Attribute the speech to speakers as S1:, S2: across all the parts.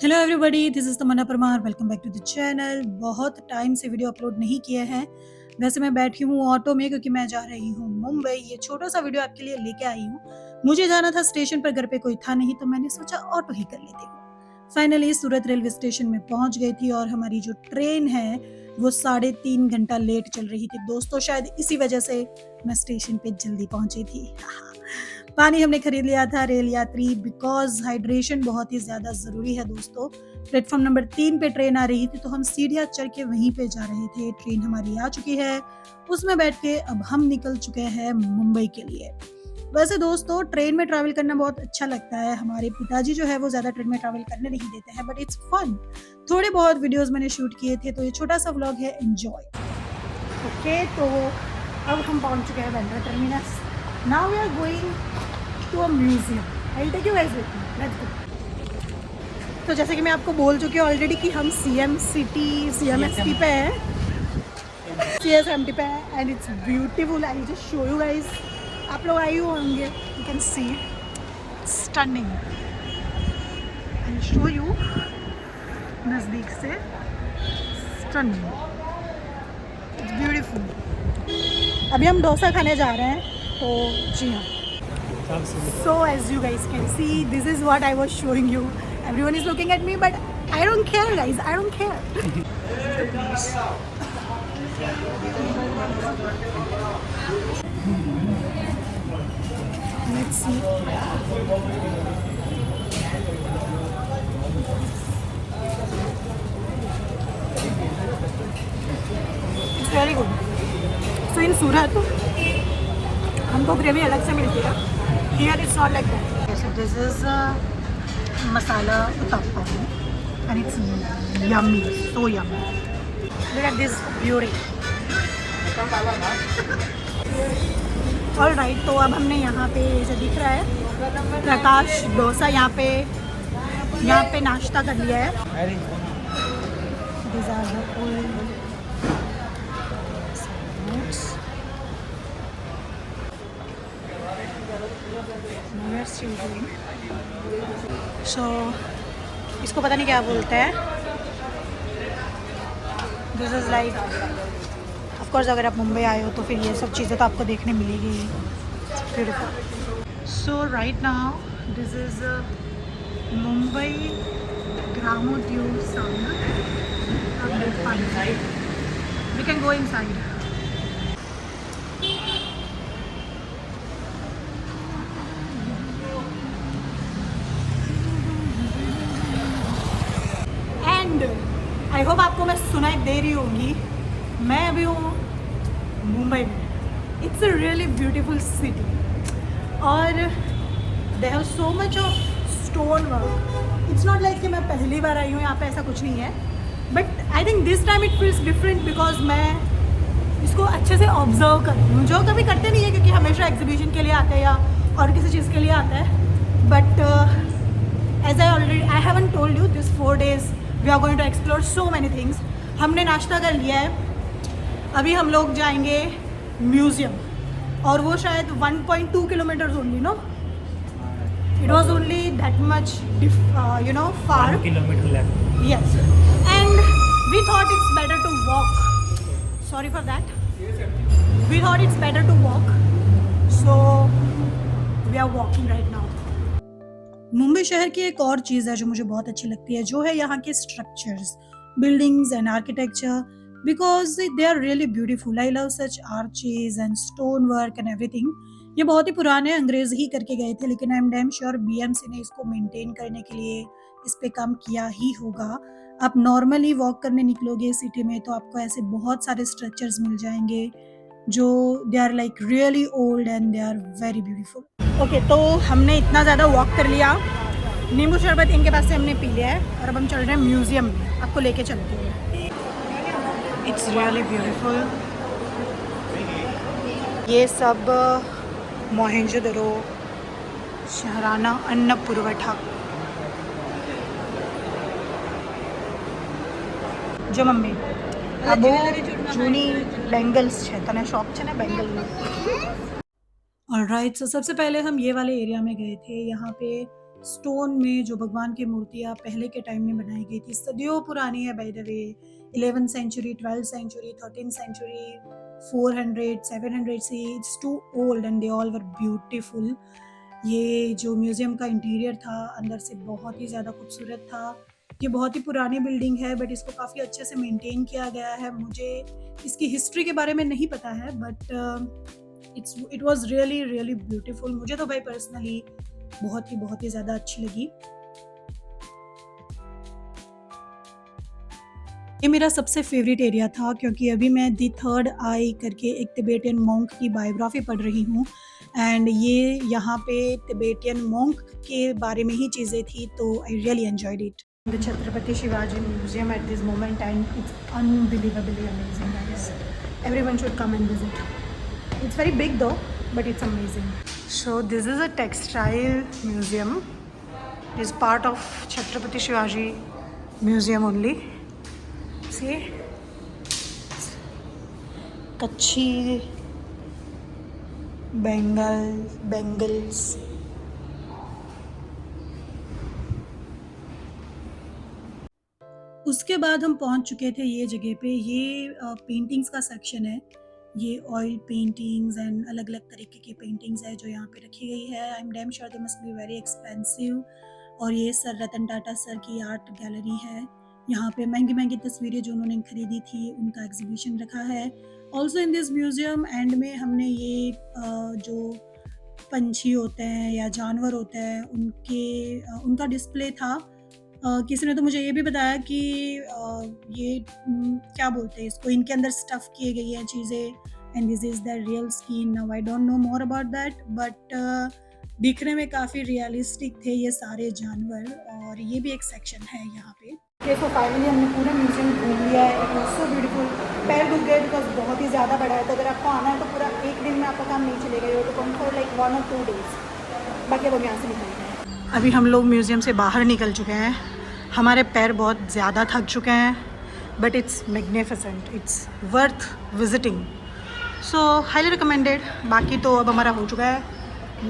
S1: Hello everybody, this is Tamanna Parmar. Welcome back to the channel. बहुत time से video upload नहीं किया है। वैसे मैं बैठी हूँ ऑटो में क्योंकि मैं जा रही हूँ मुंबई। ये छोटा सा वीडियो आपके लिए लेके आई हूँ। मुझे जाना था स्टेशन पर, घर पे कोई था नहीं तो मैंने सोचा ऑटो ही कर लेती हूँ। फाइनली सूरत रेलवे स्टेशन में पहुंच गई थी और हमारी जो ट्रेन है वो 3.5 घंटा लेट चल रही थी दोस्तों। शायद इसी वजह से मैं स्टेशन पे जल्दी पहुंची थी। पानी हमने खरीद लिया था रेल यात्री, बिकॉज हाइड्रेशन बहुत ही ज़्यादा ज़रूरी है दोस्तों। प्लेटफॉर्म नंबर 3 पे ट्रेन आ रही थी तो हम सीढ़ियाँ चढ़ के वहीं पे जा रहे थे। ट्रेन हमारी आ चुकी है, उसमें बैठ के अब हम निकल चुके हैं मुंबई के लिए। वैसे दोस्तों ट्रेन में ट्रैवल करना बहुत अच्छा लगता है। हमारे पिताजी जो है वो ज़्यादा ट्रेन में ट्रैवल करने नहीं देते हैं, बट इट्स फन। थोड़े बहुत वीडियोस मैंने शूट किए थे तो ये छोटा सा व्लॉग है, एंजॉय। ओके, तो अब हम पहुंच चुके हैं Bandra terminus. Now we are going to a museum. I will take you guys with me, let's go. तो जैसे कि मैं आपको बोल चुकी हूँ ऑलरेडी कि हम CMST पे हैं, CSMT पे है and it's beautiful. I just show you guys. आप लोग आए होंगे, you can see stunning. I show you नज़दीक से, स्टनिंग, इट्स ब्यूटीफुल। अभी हम डोसा खाने जा रहे हैं, तो जी हाँ। So as you guys can see, this is what I was showing you. Everyone is looking at me, but I don't care, guys. I don't care. Let's see. It's very good. So in Surat, हमको gravy अलग से मिलती है। Here it's not like that. Okay, so this is masala uttapam and it's yummy, so yummy. Look at this beauty. All right, तो अब हमने यहाँ पे जो दिख रहा है प्रकाश डोसा, यहाँ पे नाश्ता कर लिया है। These are the old notes. So, इसको पता नहीं क्या बोलते हैं। दिस इज़ लाइक, ऑफकोर्स अगर आप मुंबई आए हो तो फिर ये सब चीज़ें तो आपको देखने मिलेगी। Beautiful. So right now this is Mumbai ग्रामोद्योग सामना। We can go inside. I hope आपको मैं सुनाई दे रही होंगी। मैं अभी हूँ मुंबई में। It's a really beautiful city और they have so much of stone work. It's not like कि मैं पहली बार आई हूँ यहाँ पे, ऐसा कुछ नहीं है। But I think this time it feels different because मैं इसको अच्छे से ऑब्जर्व करती हूँ, जो कभी करते नहीं है क्योंकि हमेशा एग्जीबिशन के लिए आते हैं या और किसी चीज़ के लिए आता है। But as I haven't told you, this 4 days we are going to explore so many things. हमने नाश्ता कर लिया है, अभी हम लोग जाएंगे म्यूज़ियम और वो शायद 1.2 kilometres only, no it was only that much you know far.
S2: 1 kilometer left.
S1: Yes, and we thought it's better to walk. Sorry for that. We thought it's better to walk, so we are walking right now. Mumbai शहर की एक और चीज़ है जो मुझे बहुत अच्छी लगती है, जो है यहाँ के structures, buildings and architecture, because they are really beautiful. I love such arches and stone work and everything. ये बहुत ही पुराने अंग्रेज ही करके गए थे, लेकिन I am damn sure BMC ने इसको मेंटेन करने के लिए इस पे काम किया ही होगा। आप नॉर्मली वॉक करने निकलोगे सिटी में तो आपको ऐसे बहुत सारे स्ट्रक्चर्स मिल जाएंगे जो they are like really old and they are very beautiful. Okay, तो हमने इतना ज़्यादा वॉक कर लिया, नींबू शरबत इनके पास से हमने पी लिया है और अब हम चल रहे हैं म्यूज़ियम में। आपको लेके चलती हूँ। It's really beautiful. ये सब मोहेंजोदड़ो शहराना अन्न पुरवठा जो मम्मी આ બહુ જૂની બેંગલ્સ છે, તને શોખ છે ને બેંગલની? ऑलराइट, सो सबसे पहले हम ये वाले एरिया में गए थे। यहाँ पे स्टोन में जो भगवान की मूर्तियाँ पहले के टाइम में बनाई गई थी, सदियों पुरानी है by the way. 11th century, 12th century, 13th century, 400, 700 सी, it's too old and they all were beautiful. ये जो म्यूज़ियम का इंटीरियर था अंदर से बहुत ही ज़्यादा खूबसूरत था। ये बहुत ही पुरानी बिल्डिंग है बट इसको काफ़ी अच्छे से मेंटेन किया गया है। मुझे इसकी हिस्ट्री के बारे में नहीं पता है but it was really really beautiful. मुझे तो भाई पर्सनली बहुत ही ज़्यादा अच्छी लगी। ये मेरा सबसे फेवरेट एरिया था क्योंकि अभी मैं द थर्ड आई करके एक तिबेटियन मॉन्क की बायोग्राफी पढ़ रही हूँ एंड ये यहाँ पे तिबेटियन मॉन्क के बारे में ही चीज़ें थी, तो I really enjoyed it. The Chhatrapati Shivaji museum at this moment and it's unbelievably amazing guys. Everyone should come and visit. It's very big though but it's amazing. So this is a textile museum, is part of Chhatrapati Shivaji museum only. See, Kutchi bangles. उसके बाद हम पहुंच चुके थे ये जगह पे। ये पेंटिंग्स का सेक्शन है। ये ऑयल पेंटिंग्स एंड अलग अलग तरीके की पेंटिंग्स है जो यहाँ पे रखी गई है। I am damn sure they must be very expensive. और ये सर रतन टाटा सर की आर्ट गैलरी है। यहाँ पे महंगी महंगी तस्वीरें जो उन्होंने खरीदी थी उनका एग्जीबिशन रखा है। Also in this museum and में हमने ये जो पंछी होते हैं या जानवर होते हैं उनका डिस्प्ले था। किसी ने तो मुझे ये भी बताया कि ये क्या बोलते हैं इसको, इनके अंदर स्टफ़ किए गई हैं चीज़ें and this is the real skin. Now I don't know more about that but दिखने में काफ़ी रियलिस्टिक थे ये सारे जानवर। और ये भी एक सेक्शन है यहाँ पे। ओके, सो फाइनली हमने पूरा म्यूज़ियम घूम लिया है। It was so beautiful. पैर दुख गए बिकॉज बहुत ही ज़्यादा बड़ा है, तो अगर आपको आना है तो पूरा एक दिन में आपका काम नहीं चलेगा। यू तो come for like 1 or 2 days। बाकी अब हम यहाँ से निकल गए हैं। अभी हम लोग म्यूज़ियम से बाहर निकल चुके हैं। हमारे पैर बहुत ज़्यादा थक चुके हैं but it's magnificent, it's worth visiting, so highly recommended. बाकी तो अब हमारा हो चुका है।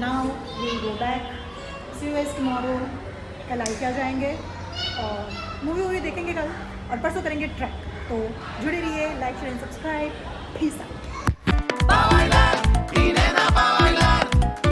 S1: Now we go back, see you guys tomorrow. कल आई क्या जाएंगे और मूवी देखेंगे कल और परसों करेंगे ट्रैक। तो जुड़े रहिए, like share and subscribe. Peace out.